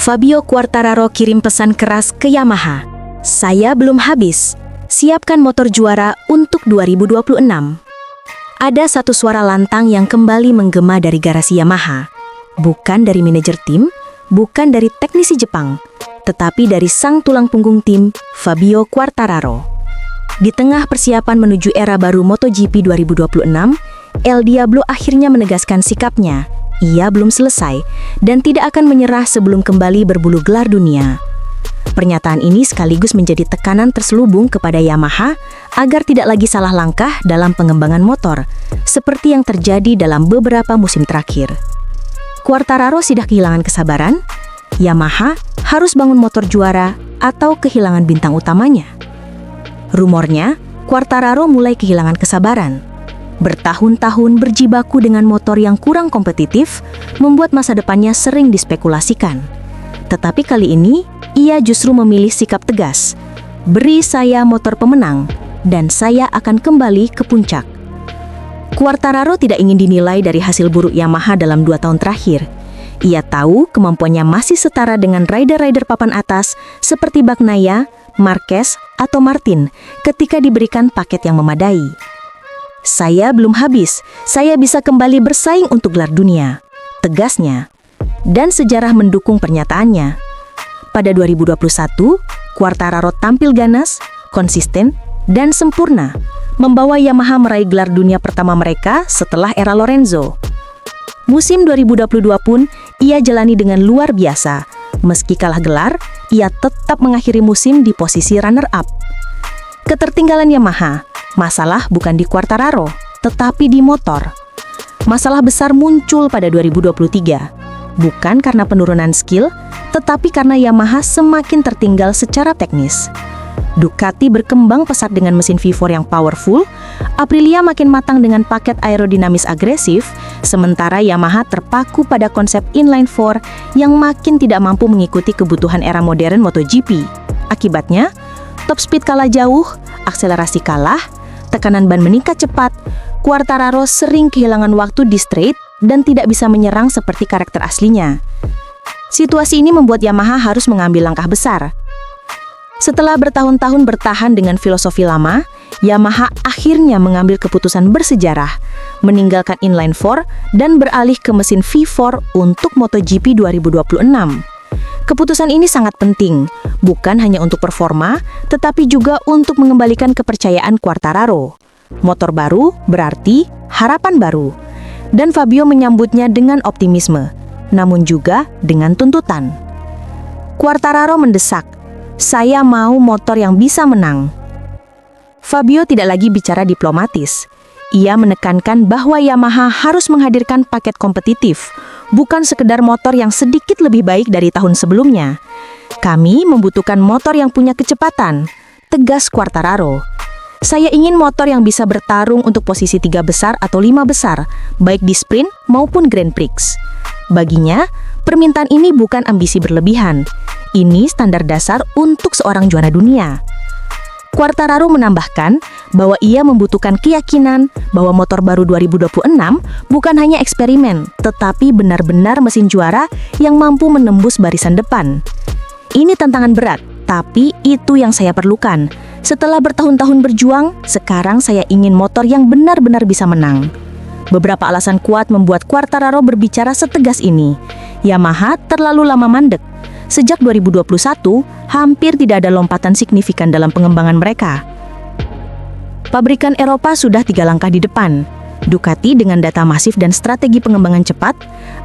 Fabio Quartararo kirim pesan keras ke Yamaha. Saya belum habis. Siapkan motor juara untuk 2026. Ada satu suara lantang yang kembali menggema dari garasi Yamaha. Bukan dari manajer tim, bukan dari teknisi Jepang, tetapi dari sang tulang punggung tim, Fabio Quartararo. Di tengah persiapan menuju era baru MotoGP 2026, El Diablo akhirnya menegaskan sikapnya. Ia belum selesai dan tidak akan menyerah sebelum kembali berbulu gelar dunia. Pernyataan ini sekaligus menjadi tekanan terselubung kepada Yamaha agar tidak lagi salah langkah dalam pengembangan motor, seperti yang terjadi dalam beberapa musim terakhir. Quartararo sudah kehilangan kesabaran. Yamaha harus bangun motor juara atau kehilangan bintang utamanya. Rumornya, Quartararo mulai kehilangan kesabaran. Bertahun-tahun berjibaku dengan motor yang kurang kompetitif membuat masa depannya sering dispekulasikan. Tetapi kali ini, ia justru memilih sikap tegas. Beri saya motor pemenang, dan saya akan kembali ke puncak. Quartararo tidak ingin dinilai dari hasil buruk Yamaha dalam 2 tahun terakhir. Ia tahu kemampuannya masih setara dengan rider-rider papan atas seperti Bagnaia, Marquez, atau Martin ketika diberikan paket yang memadai. Saya belum habis, saya bisa kembali bersaing untuk gelar dunia, tegasnya. Dan sejarah mendukung pernyataannya. Pada 2021, Quartararo tampil ganas, konsisten, dan sempurna, membawa Yamaha meraih gelar dunia pertama mereka setelah era Lorenzo. Musim 2022 pun ia jalani dengan luar biasa. Meski kalah gelar, ia tetap mengakhiri musim di posisi runner-up. Ketertinggalan Yamaha, masalah bukan di Quartararo, tetapi di motor. Masalah besar muncul pada 2023, bukan karena penurunan skill, tetapi karena Yamaha semakin tertinggal secara teknis. Ducati berkembang pesat dengan mesin V4 yang powerful, Aprilia makin matang dengan paket aerodinamis agresif, sementara Yamaha terpaku pada konsep inline-4 yang makin tidak mampu mengikuti kebutuhan era modern MotoGP. Akibatnya, top speed kalah jauh, akselerasi kalah, tekanan ban meningkat cepat, Quartararo sering kehilangan waktu di straight dan tidak bisa menyerang seperti karakter aslinya. Situasi ini membuat Yamaha harus mengambil langkah besar. Setelah bertahun-tahun bertahan dengan filosofi lama, Yamaha akhirnya mengambil keputusan bersejarah, meninggalkan inline-4 dan beralih ke mesin V4 untuk MotoGP 2026. Keputusan ini sangat penting, bukan hanya untuk performa, tetapi juga untuk mengembalikan kepercayaan Quartararo. Motor baru berarti harapan baru, dan Fabio menyambutnya dengan optimisme, namun juga dengan tuntutan. Quartararo mendesak, "Saya mau motor yang bisa menang." Fabio tidak lagi bicara diplomatis. Ia menekankan bahwa Yamaha harus menghadirkan paket kompetitif, bukan sekedar motor yang sedikit lebih baik dari tahun sebelumnya. "Kami membutuhkan motor yang punya kecepatan," tegas Quartararo. "Saya ingin motor yang bisa bertarung untuk posisi 3 besar atau 5 besar, baik di sprint maupun Grand Prix." Baginya, permintaan ini bukan ambisi berlebihan. Ini standar dasar untuk seorang juara dunia. Quartararo menambahkan bahwa ia membutuhkan keyakinan bahwa motor baru 2026 bukan hanya eksperimen, tetapi benar-benar mesin juara yang mampu menembus barisan depan. "Ini tantangan berat, tapi itu yang saya perlukan. Setelah bertahun-tahun berjuang, sekarang saya ingin motor yang benar-benar bisa menang." Beberapa alasan kuat membuat Quartararo berbicara setegas ini. Yamaha terlalu lama mandek. Sejak 2021, hampir tidak ada lompatan signifikan dalam pengembangan mereka. Pabrikan Eropa sudah 3 langkah di depan. Ducati dengan data masif dan strategi pengembangan cepat,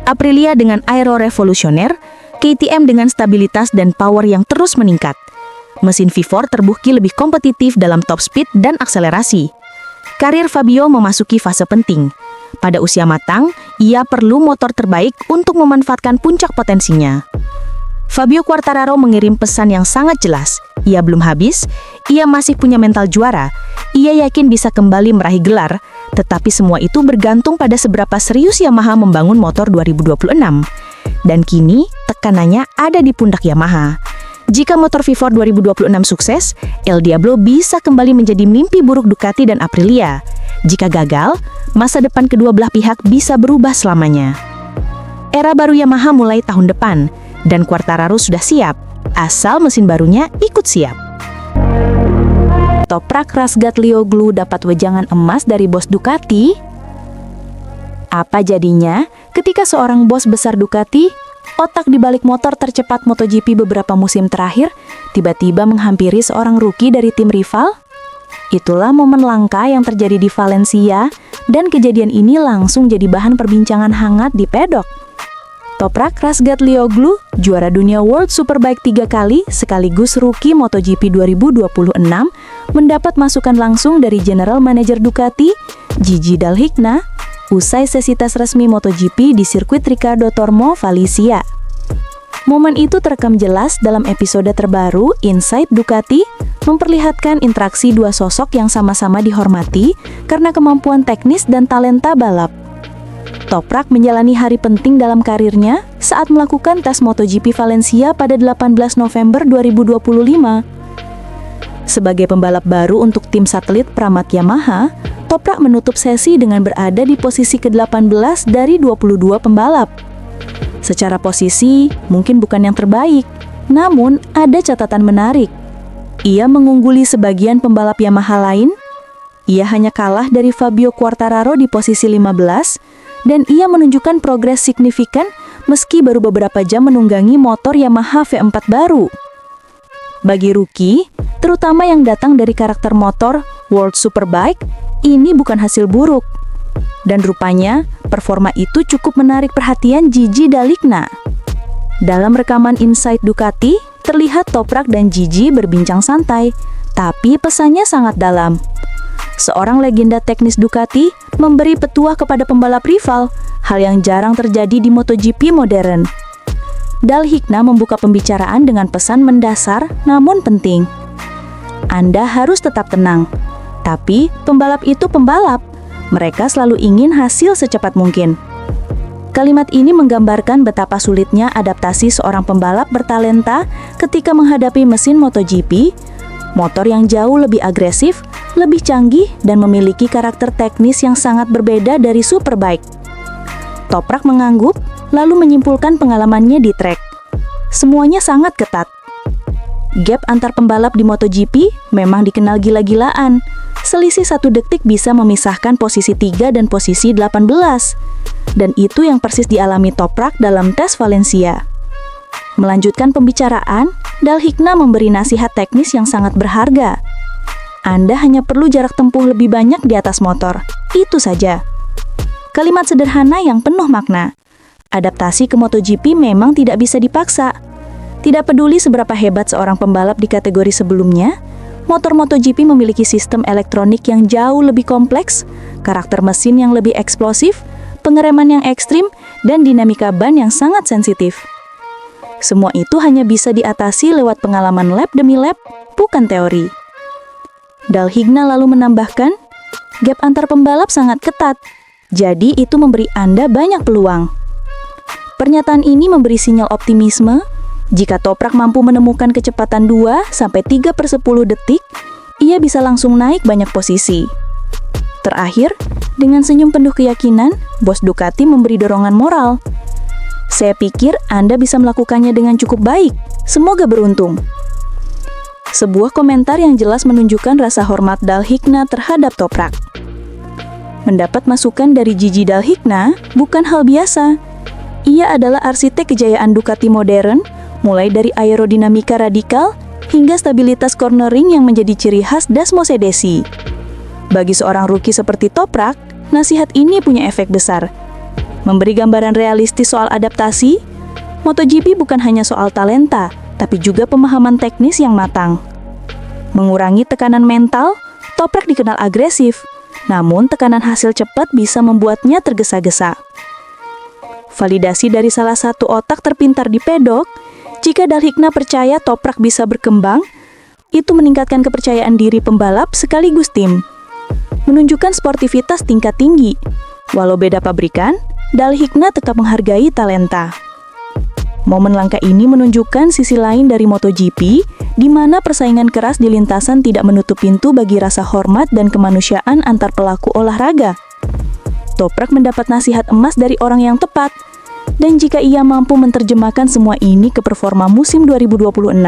Aprilia dengan aero revolusioner, KTM dengan stabilitas dan power yang terus meningkat. Mesin V4 terbukti lebih kompetitif dalam top speed dan akselerasi. Karir Fabio memasuki fase penting. Pada usia matang, ia perlu motor terbaik untuk memanfaatkan puncak potensinya. Fabio Quartararo mengirim pesan yang sangat jelas. Ia belum habis, ia masih punya mental juara. Ia yakin bisa kembali meraih gelar, tetapi semua itu bergantung pada seberapa serius Yamaha membangun motor 2026. Dan kini, tekanannya ada di pundak Yamaha. Jika motor V4 2026 sukses, El Diablo bisa kembali menjadi mimpi buruk Ducati dan Aprilia. Jika gagal, masa depan kedua belah pihak bisa berubah selamanya. Era baru Yamaha mulai tahun depan. Dan Quartararo sudah siap, asal mesin barunya ikut siap. Toprak Razgatlioglu dapat wejangan emas dari bos Ducati? Apa jadinya ketika seorang bos besar Ducati, otak di balik motor tercepat MotoGP beberapa musim terakhir, tiba-tiba menghampiri seorang rookie dari tim rival? Itulah momen langka yang terjadi di Valencia, dan kejadian ini langsung jadi bahan perbincangan hangat di pedok. Toprak Razgatlioglu, juara dunia World Superbike 3 kali sekaligus rookie MotoGP 2026, mendapat masukan langsung dari General Manager Ducati, Gigi Dall'Igna, usai sesi tes resmi MotoGP di sirkuit Riccardo Tormo, Valencia. Momen itu terekam jelas dalam episode terbaru Inside Ducati, memperlihatkan interaksi dua sosok yang sama-sama dihormati karena kemampuan teknis dan talenta balap. Toprak menjalani hari penting dalam karirnya saat melakukan tes MotoGP Valencia pada 18 November 2025. Sebagai pembalap baru untuk tim satelit Pramac Yamaha, Toprak menutup sesi dengan berada di posisi ke-18 dari 22 pembalap. Secara posisi, mungkin bukan yang terbaik, namun ada catatan menarik. Ia mengungguli sebagian pembalap Yamaha lain. Ia hanya kalah dari Fabio Quartararo di posisi 15, dan ia menunjukkan progres signifikan meski baru beberapa jam menunggangi motor Yamaha V4 baru. Bagi rookie, terutama yang datang dari karakter motor World Superbike, ini bukan hasil buruk. Dan rupanya, performa itu cukup menarik perhatian Gigi Dall'Igna. Dalam rekaman Inside Ducati, terlihat Toprak dan Gigi berbincang santai, tapi pesannya sangat dalam. Seorang legenda teknis Ducati memberi petuah kepada pembalap rival, hal yang jarang terjadi di MotoGP modern. Dall'Igna membuka pembicaraan dengan pesan mendasar namun penting. Anda harus tetap tenang. Tapi pembalap itu pembalap. Mereka selalu ingin hasil secepat mungkin. Kalimat ini menggambarkan betapa sulitnya adaptasi seorang pembalap bertalenta ketika menghadapi mesin MotoGP, motor yang jauh lebih agresif, lebih canggih, dan memiliki karakter teknis yang sangat berbeda dari Superbike. Toprak mengangguk, lalu menyimpulkan pengalamannya di trek. Semuanya sangat ketat. Gap antar pembalap di MotoGP memang dikenal gila-gilaan. Selisih 1 detik bisa memisahkan posisi 3 dan posisi 18. Dan itu yang persis dialami Toprak dalam tes Valencia. Melanjutkan pembicaraan, Dall'Igna memberi nasihat teknis yang sangat berharga. Anda hanya perlu jarak tempuh lebih banyak di atas motor. Itu saja. Kalimat sederhana yang penuh makna. Adaptasi ke MotoGP memang tidak bisa dipaksa. Tidak peduli seberapa hebat seorang pembalap di kategori sebelumnya, motor MotoGP memiliki sistem elektronik yang jauh lebih kompleks, karakter mesin yang lebih eksplosif, pengereman yang ekstrim, dan dinamika ban yang sangat sensitif. Semua itu hanya bisa diatasi lewat pengalaman lap demi lap, bukan teori. Dall'Igna lalu menambahkan, gap antar pembalap sangat ketat, jadi itu memberi Anda banyak peluang. Pernyataan ini memberi sinyal optimisme. Jika Toprak mampu menemukan kecepatan 2-3/10 detik, ia bisa langsung naik banyak posisi. Terakhir, dengan senyum penuh keyakinan, bos Ducati memberi dorongan moral. Saya pikir Anda bisa melakukannya dengan cukup baik. Semoga beruntung. Sebuah komentar yang jelas menunjukkan rasa hormat Dall'Igna terhadap Toprak. Mendapat masukan dari Gigi Dall'Igna bukan hal biasa. Ia adalah arsitek kejayaan Ducati modern, mulai dari aerodinamika radikal hingga stabilitas cornering yang menjadi ciri khas Das Mercedes. Bagi seorang rookie seperti Toprak, nasihat ini punya efek besar. Memberi gambaran realistis soal adaptasi, MotoGP bukan hanya soal talenta, tapi juga pemahaman teknis yang matang. Mengurangi tekanan mental, Toprak dikenal agresif, namun tekanan hasil cepat bisa membuatnya tergesa-gesa. Validasi dari salah satu otak terpintar di pedok, jika Dall'Igna percaya Toprak bisa berkembang, itu meningkatkan kepercayaan diri pembalap sekaligus tim. Menunjukkan sportivitas tingkat tinggi. Walau beda pabrikan, Dall'Igna tetap menghargai talenta. Momen langka ini menunjukkan sisi lain dari MotoGP, di mana persaingan keras di lintasan tidak menutup pintu bagi rasa hormat dan kemanusiaan antar pelaku olahraga. Toprak mendapat nasihat emas dari orang yang tepat. Dan jika ia mampu menerjemahkan semua ini ke performa musim 2026,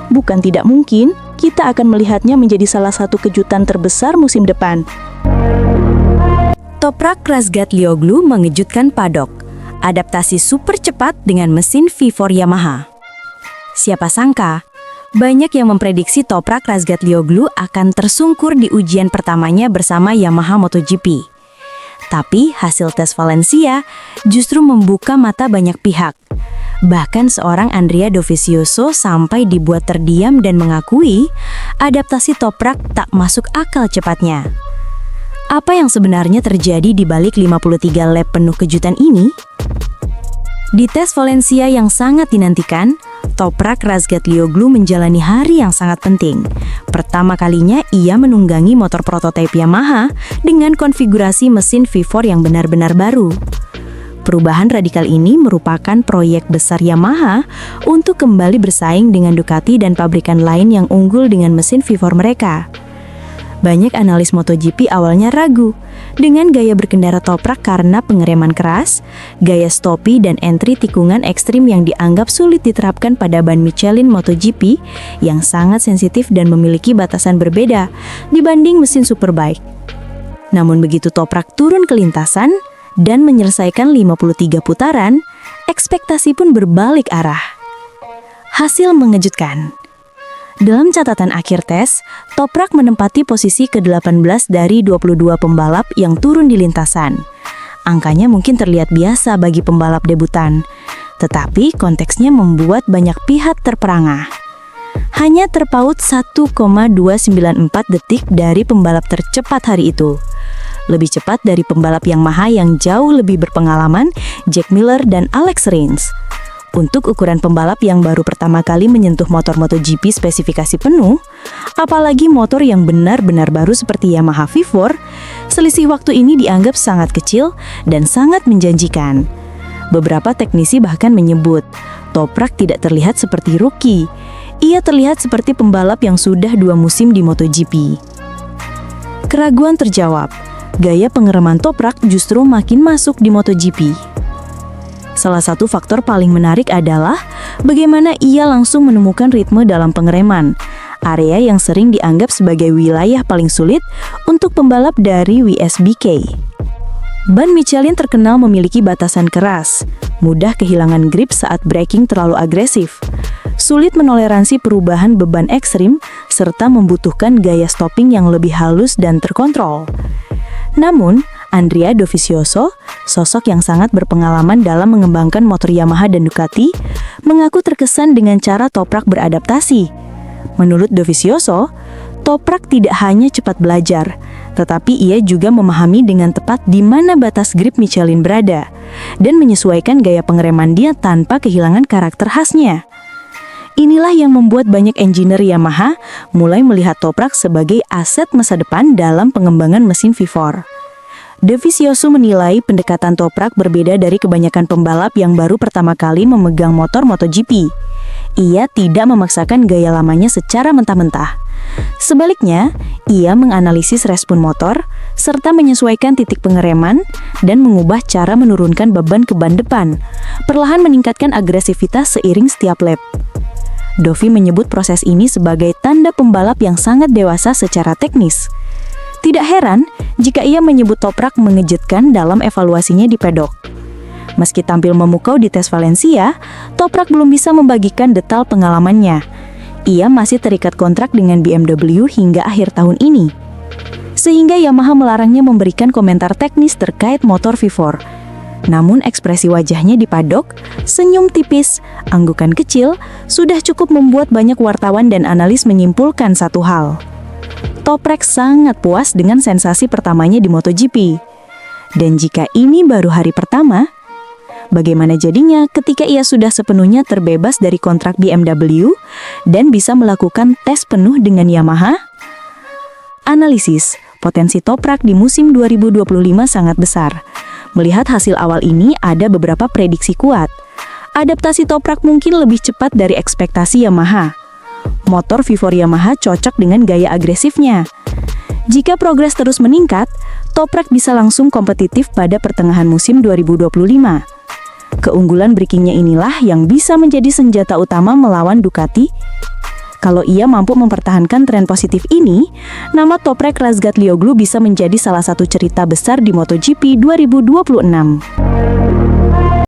bukan tidak mungkin kita akan melihatnya menjadi salah satu kejutan terbesar musim depan. Toprak Razgatlioglu mengejutkan paddock. Adaptasi super cepat dengan mesin V4 Yamaha. Siapa sangka, banyak yang memprediksi Toprak Razgatlioglu akan tersungkur di ujian pertamanya bersama Yamaha MotoGP. Tapi hasil tes Valencia justru membuka mata banyak pihak. Bahkan seorang Andrea Dovizioso sampai dibuat terdiam dan mengakui adaptasi Toprak tak masuk akal cepatnya. Apa yang sebenarnya terjadi di balik 53 lap penuh kejutan ini? Di tes Valencia yang sangat dinantikan, Toprak Razgatlioglu menjalani hari yang sangat penting. Pertama kalinya ia menunggangi motor prototipe Yamaha dengan konfigurasi mesin V4 yang benar-benar baru. Perubahan radikal ini merupakan proyek besar Yamaha untuk kembali bersaing dengan Ducati dan pabrikan lain yang unggul dengan mesin V4 mereka. Banyak analis MotoGP awalnya ragu dengan gaya berkendara Toprak karena pengereman keras, gaya stopi dan entry tikungan ekstrim yang dianggap sulit diterapkan pada ban Michelin MotoGP yang sangat sensitif dan memiliki batasan berbeda dibanding mesin Superbike. Namun begitu Toprak turun ke lintasan dan menyelesaikan 53 putaran, ekspektasi pun berbalik arah. Hasil mengejutkan. Dalam catatan akhir tes, Toprak menempati posisi ke-18 dari 22 pembalap yang turun di lintasan. Angkanya mungkin terlihat biasa bagi pembalap debutan, tetapi konteksnya membuat banyak pihak terperangah. Hanya terpaut 1,294 detik dari pembalap tercepat hari itu. Lebih cepat dari pembalap Yamaha yang jauh lebih berpengalaman, Jack Miller dan Alex Rins. Untuk ukuran pembalap yang baru pertama kali menyentuh motor MotoGP spesifikasi penuh, apalagi motor yang benar-benar baru seperti Yamaha V4, selisih waktu ini dianggap sangat kecil dan sangat menjanjikan. Beberapa teknisi bahkan menyebut, Toprak tidak terlihat seperti rookie. Ia terlihat seperti pembalap yang sudah 2 musim di MotoGP. Keraguan terjawab, gaya pengereman Toprak justru makin masuk di MotoGP. Salah satu faktor paling menarik adalah bagaimana ia langsung menemukan ritme dalam pengereman, area yang sering dianggap sebagai wilayah paling sulit untuk pembalap dari WSBK. Ban Michelin terkenal memiliki batasan keras, mudah kehilangan grip saat braking terlalu agresif, sulit menoleransi perubahan beban ekstrim, serta membutuhkan gaya stopping yang lebih halus dan terkontrol. Namun, Andrea Dovizioso, sosok yang sangat berpengalaman dalam mengembangkan motor Yamaha dan Ducati, mengaku terkesan dengan cara Toprak beradaptasi. Menurut Dovizioso, Toprak tidak hanya cepat belajar, tetapi ia juga memahami dengan tepat di mana batas grip Michelin berada, dan menyesuaikan gaya pengereman dia tanpa kehilangan karakter khasnya. Inilah yang membuat banyak engineer Yamaha mulai melihat Toprak sebagai aset masa depan dalam pengembangan mesin V4. Dovizioso menilai pendekatan Toprak berbeda dari kebanyakan pembalap yang baru pertama kali memegang motor MotoGP. Ia tidak memaksakan gaya lamanya secara mentah-mentah. Sebaliknya, ia menganalisis respon motor, serta menyesuaikan titik pengereman, dan mengubah cara menurunkan beban ke ban depan, perlahan meningkatkan agresivitas seiring setiap lap. Dovi menyebut proses ini sebagai tanda pembalap yang sangat dewasa secara teknis. Tidak heran jika ia menyebut Toprak mengejutkan dalam evaluasinya di pedok. Meski tampil memukau di tes Valencia, Toprak belum bisa membagikan detail pengalamannya. Ia masih terikat kontrak dengan BMW hingga akhir tahun ini. Sehingga Yamaha melarangnya memberikan komentar teknis terkait motor V4. Namun ekspresi wajahnya di padok, senyum tipis, anggukan kecil, sudah cukup membuat banyak wartawan dan analis menyimpulkan satu hal. Toprak sangat puas dengan sensasi pertamanya di MotoGP. Dan jika ini baru hari pertama, bagaimana jadinya ketika ia sudah sepenuhnya terbebas dari kontrak BMW dan bisa melakukan tes penuh dengan Yamaha? Analisis, potensi Toprak di musim 2025 sangat besar. Melihat hasil awal ini, ada beberapa prediksi kuat. Adaptasi Toprak mungkin lebih cepat dari ekspektasi Yamaha. Motor V4 Yamaha cocok dengan gaya agresifnya. Jika progres terus meningkat, Toprak bisa langsung kompetitif pada pertengahan musim 2025. Keunggulan breakingnya inilah yang bisa menjadi senjata utama melawan Ducati. Kalau ia mampu mempertahankan tren positif ini, nama Toprak Razgatlioglu bisa menjadi salah satu cerita besar di MotoGP 2026.